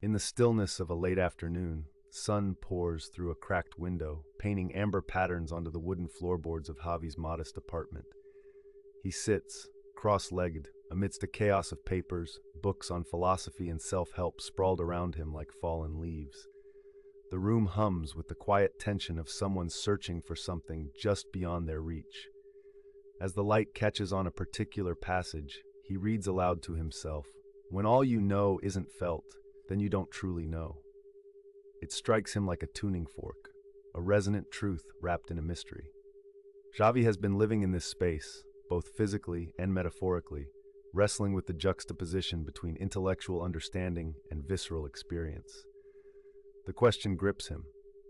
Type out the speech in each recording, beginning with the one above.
In the stillness of a late afternoon, sun pours through a cracked window, painting amber patterns onto the wooden floorboards of Javi's modest apartment. He sits, cross-legged, amidst a chaos of papers, books on philosophy and self-help sprawled around him like fallen leaves. The room hums with the quiet tension of someone searching for something just beyond their reach. As the light catches on a particular passage, he reads aloud to himself, "When all you know isn't felt, then you don't truly know." It strikes him like a tuning fork, a resonant truth wrapped in a mystery. Xavi has been living in this space, both physically and metaphorically, wrestling with the juxtaposition between intellectual understanding and visceral experience. The question grips him: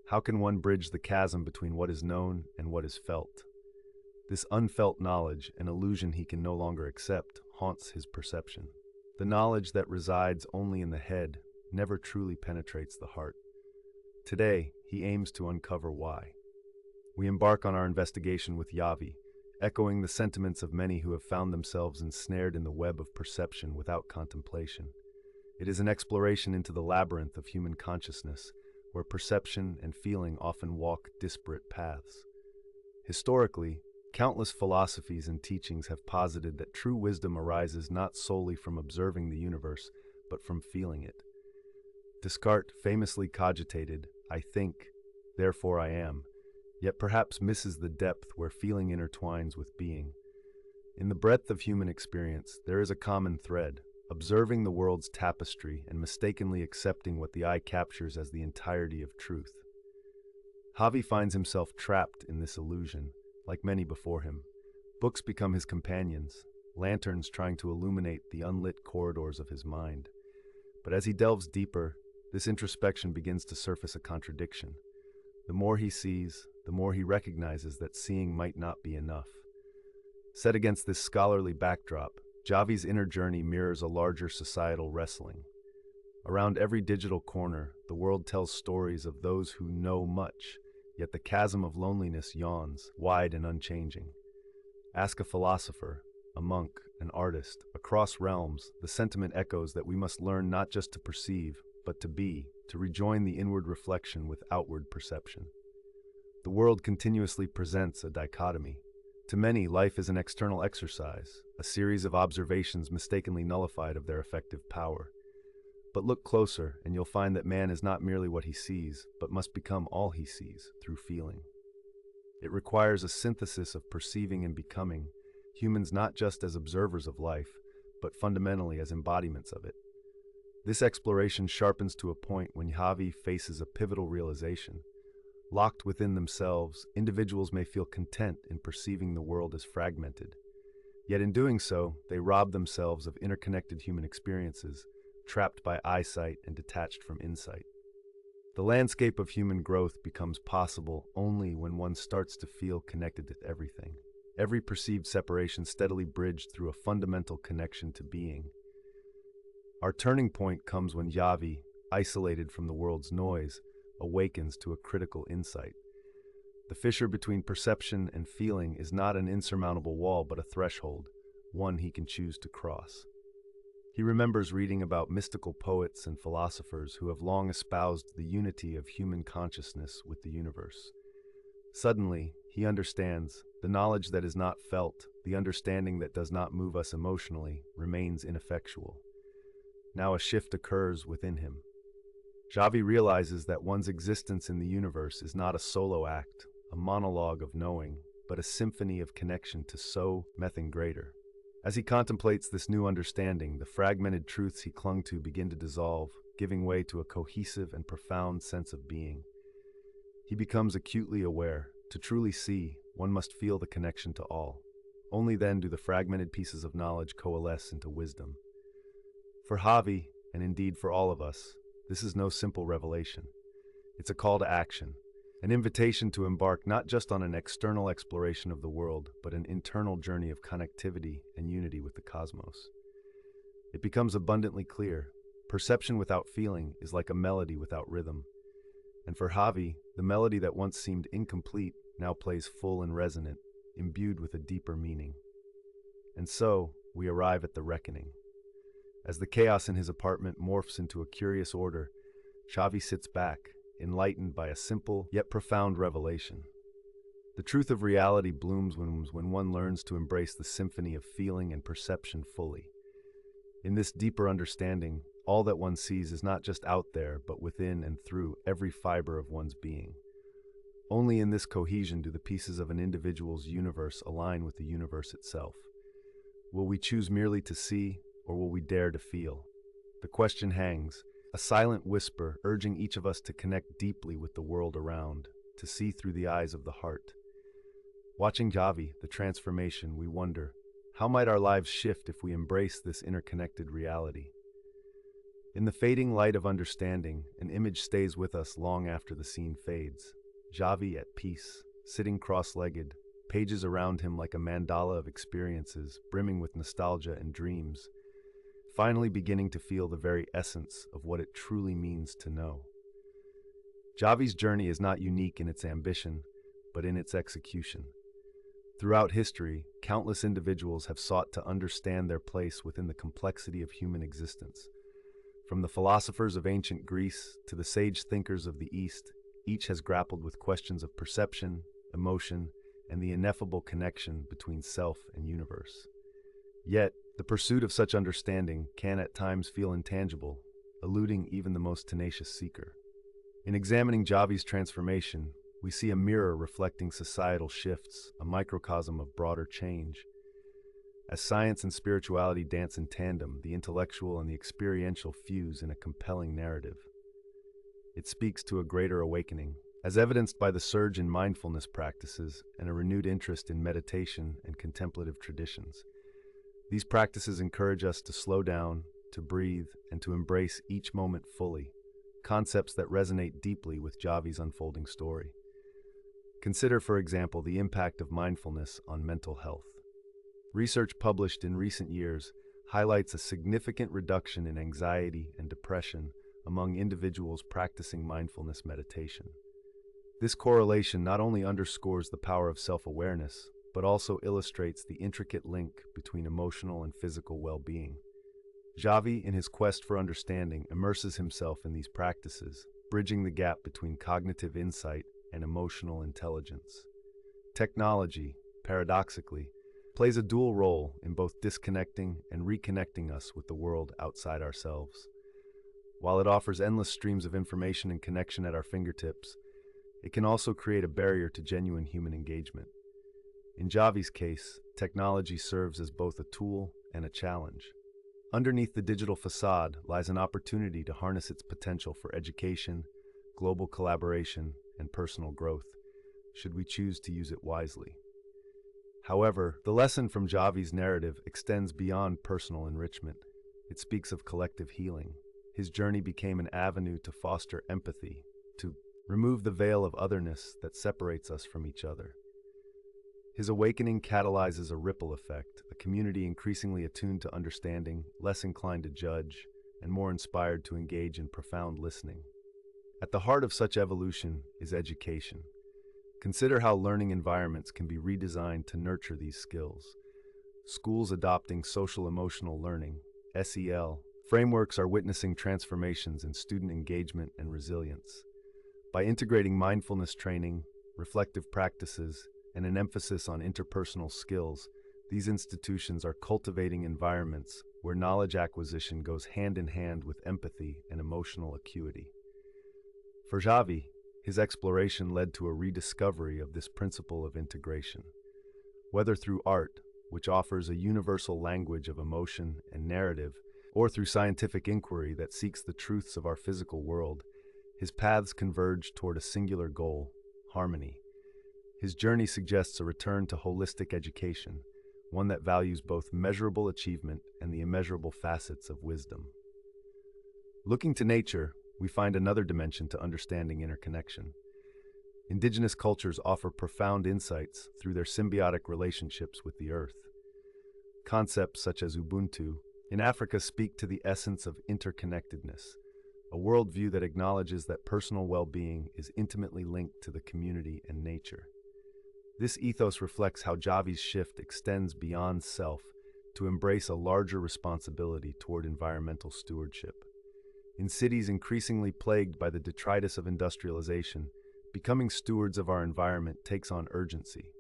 how can one bridge the chasm between what is known and what is felt? This unfelt knowledge, an illusion he can no longer accept, haunts his perception. The knowledge that resides only in the head never truly penetrates the heart. Today, he aims to uncover why. We embark on our investigation with Yavi, echoing the sentiments of many who have found themselves ensnared in the web of perception without contemplation. It is an exploration into the labyrinth of human consciousness, where perception and feeling often walk disparate paths. Historically, countless philosophies and teachings have posited that true wisdom arises not solely from observing the universe, but from feeling it. Descartes famously cogitated, "I think, therefore I am," yet perhaps misses the depth where feeling intertwines with being. In the breadth of human experience, there is a common thread: observing the world's tapestry and mistakenly accepting what the eye captures as the entirety of truth. Javi finds himself trapped in this illusion, like many before him. Books become his companions, lanterns trying to illuminate the unlit corridors of his mind. But as he delves deeper, this introspection begins to surface a contradiction. The more he sees, the more he recognizes that seeing might not be enough. Set against this scholarly backdrop, Javi's inner journey mirrors a larger societal wrestling. Around every digital corner, the world tells stories of those who know much, yet the chasm of loneliness yawns, wide and unchanging. Ask a philosopher, a monk, an artist, across realms, the sentiment echoes that we must learn not just to perceive, but to be, to rejoin the inward reflection with outward perception. The world continuously presents a dichotomy. To many, life is an external exercise, a series of observations mistakenly nullified of their effective power. But look closer, and you'll find that man is not merely what he sees, but must become all he sees through feeling. It requires a synthesis of perceiving and becoming, humans not just as observers of life, but fundamentally as embodiments of it. This exploration sharpens to a point when Javi faces a pivotal realization. Locked within themselves, individuals may feel content in perceiving the world as fragmented. Yet in doing so, they rob themselves of interconnected human experiences, trapped by eyesight and detached from insight. The landscape of human growth becomes possible only when one starts to feel connected to everything. Every perceived separation steadily bridged through a fundamental connection to being. Our turning point comes when Yavi, isolated from the world's noise, awakens to a critical insight. The fissure between perception and feeling is not an insurmountable wall but a threshold, one he can choose to cross. He remembers reading about mystical poets and philosophers who have long espoused the unity of human consciousness with the universe. Suddenly, he understands, the knowledge that is not felt, the understanding that does not move us emotionally, remains ineffectual. Now a shift occurs within him. Xavi realizes that one's existence in the universe is not a solo act, a monologue of knowing, but a symphony of connection to so nothing greater. As he contemplates this new understanding, the fragmented truths he clung to begin to dissolve, giving way to a cohesive and profound sense of being. He becomes acutely aware. To truly see, one must feel the connection to all. Only then do the fragmented pieces of knowledge coalesce into wisdom. For Javi, and indeed for all of us, this is no simple revelation. It's a call to action, an invitation to embark not just on an external exploration of the world, but an internal journey of connectivity and unity with the cosmos. It becomes abundantly clear, perception without feeling is like a melody without rhythm. And for Javi, the melody that once seemed incomplete now plays full and resonant, imbued with a deeper meaning. And so, we arrive at the reckoning. As the chaos in his apartment morphs into a curious order, Xavi sits back, enlightened by a simple yet profound revelation. The truth of reality blooms when one learns to embrace the symphony of feeling and perception fully. In this deeper understanding, all that one sees is not just out there, but within and through every fiber of one's being. Only in this cohesion do the pieces of an individual's universe align with the universe itself. Will we choose merely to see, or will we dare to feel? The question hangs, a silent whisper urging each of us to connect deeply with the world around, to see through the eyes of the heart. Watching Xavi, the transformation, we wonder, how might our lives shift if we embrace this interconnected reality? In the fading light of understanding, an image stays with us long after the scene fades. Xavi at peace, sitting cross-legged, pages around him like a mandala of experiences, brimming with nostalgia and dreams, finally beginning to feel the very essence of what it truly means to know. Xavi's journey is not unique in its ambition, but in its execution. Throughout history, countless individuals have sought to understand their place within the complexity of human existence. From the philosophers of ancient Greece to the sage thinkers of the East, each has grappled with questions of perception, emotion, and the ineffable connection between self and universe. Yet, the pursuit of such understanding can at times feel intangible, eluding even the most tenacious seeker. In examining Xavi's transformation, we see a mirror reflecting societal shifts, a microcosm of broader change. As science and spirituality dance in tandem, the intellectual and the experiential fuse in a compelling narrative. It speaks to a greater awakening, as evidenced by the surge in mindfulness practices and a renewed interest in meditation and contemplative traditions. These practices encourage us to slow down, to breathe, and to embrace each moment fully, concepts that resonate deeply with Xavi's unfolding story. Consider, for example, the impact of mindfulness on mental health. Research published in recent years highlights a significant reduction in anxiety and depression among individuals practicing mindfulness meditation. This correlation not only underscores the power of self-awareness, but also illustrates the intricate link between emotional and physical well-being. Xavi, in his quest for understanding, immerses himself in these practices, bridging the gap between cognitive insight and emotional intelligence. Technology, paradoxically, plays a dual role in both disconnecting and reconnecting us with the world outside ourselves. While it offers endless streams of information and connection at our fingertips, it can also create a barrier to genuine human engagement. In Xavi's case, technology serves as both a tool and a challenge. Underneath the digital facade lies an opportunity to harness its potential for education, global collaboration, and personal growth, should we choose to use it wisely. However, the lesson from Xavi's narrative extends beyond personal enrichment. It speaks of collective healing. His journey became an avenue to foster empathy, to remove the veil of otherness that separates us from each other. His awakening catalyzes a ripple effect, a community increasingly attuned to understanding, less inclined to judge, and more inspired to engage in profound listening. At the heart of such evolution is education. Consider how learning environments can be redesigned to nurture these skills. Schools adopting social-emotional learning, SEL, frameworks are witnessing transformations in student engagement and resilience. By integrating mindfulness training, reflective practices, and an emphasis on interpersonal skills, these institutions are cultivating environments where knowledge acquisition goes hand in hand with empathy and emotional acuity. For Xavi, his exploration led to a rediscovery of this principle of integration. Whether through art, which offers a universal language of emotion and narrative, or through scientific inquiry that seeks the truths of our physical world, his paths converge toward a singular goal: harmony. His journey suggests a return to holistic education, one that values both measurable achievement and the immeasurable facets of wisdom. Looking to nature, we find another dimension to understanding interconnection. Indigenous cultures offer profound insights through their symbiotic relationships with the earth. Concepts such as Ubuntu in Africa speak to the essence of interconnectedness, a worldview that acknowledges that personal well-being is intimately linked to the community and nature. This ethos reflects how Xavi's shift extends beyond self, to embrace a larger responsibility toward environmental stewardship. In cities increasingly plagued by the detritus of industrialization, becoming stewards of our environment takes on urgency.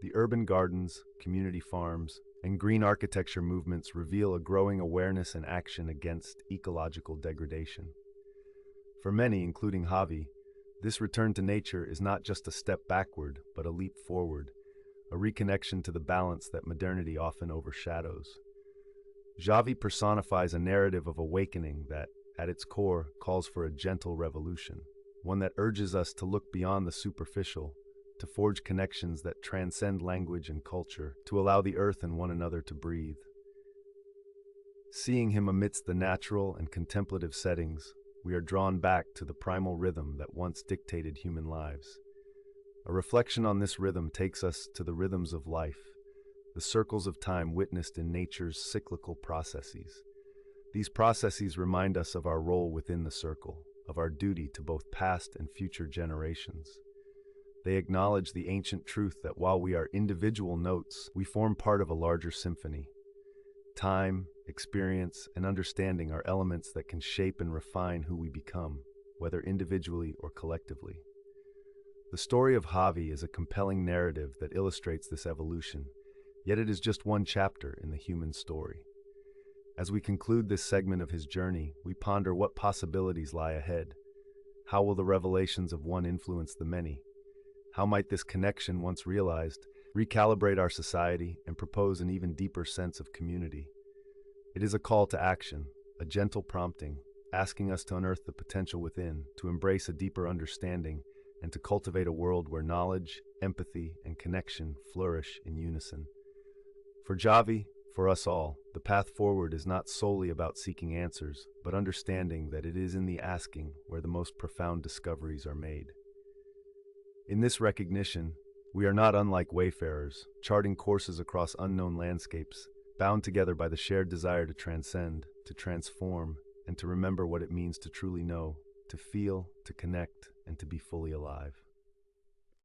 The urban gardens, community farms, and green architecture movements reveal a growing awareness and action against ecological degradation. For many, including Javi, this return to nature is not just a step backward, but a leap forward, a reconnection to the balance that modernity often overshadows. Javi personifies a narrative of awakening that, at its core, calls for a gentle revolution, one that urges us to look beyond the superficial, to forge connections that transcend language and culture, to allow the earth and one another to breathe. Seeing him amidst the natural and contemplative settings, we are drawn back to the primal rhythm that once dictated human lives. A reflection on this rhythm takes us to the rhythms of life, the circles of time witnessed in nature's cyclical processes. These processes remind us of our role within the circle, of our duty to both past and future generations. They acknowledge the ancient truth that while we are individual notes, we form part of a larger symphony. Time, experience, and understanding are elements that can shape and refine who we become, whether individually or collectively. The story of Javi is a compelling narrative that illustrates this evolution, yet it is just one chapter in the human story. As we conclude this segment of his journey, we ponder what possibilities lie ahead. How will the revelations of one influence the many? How might this connection, once realized, recalibrate our society and propose an even deeper sense of community? It is a call to action, a gentle prompting, asking us to unearth the potential within, to embrace a deeper understanding, and to cultivate a world where knowledge, empathy, and connection flourish in unison. For Javi, for us all, the path forward is not solely about seeking answers, but understanding that it is in the asking where the most profound discoveries are made. In this recognition, we are not unlike wayfarers, charting courses across unknown landscapes, bound together by the shared desire to transcend, to transform, and to remember what it means to truly know, to feel, to connect, and to be fully alive.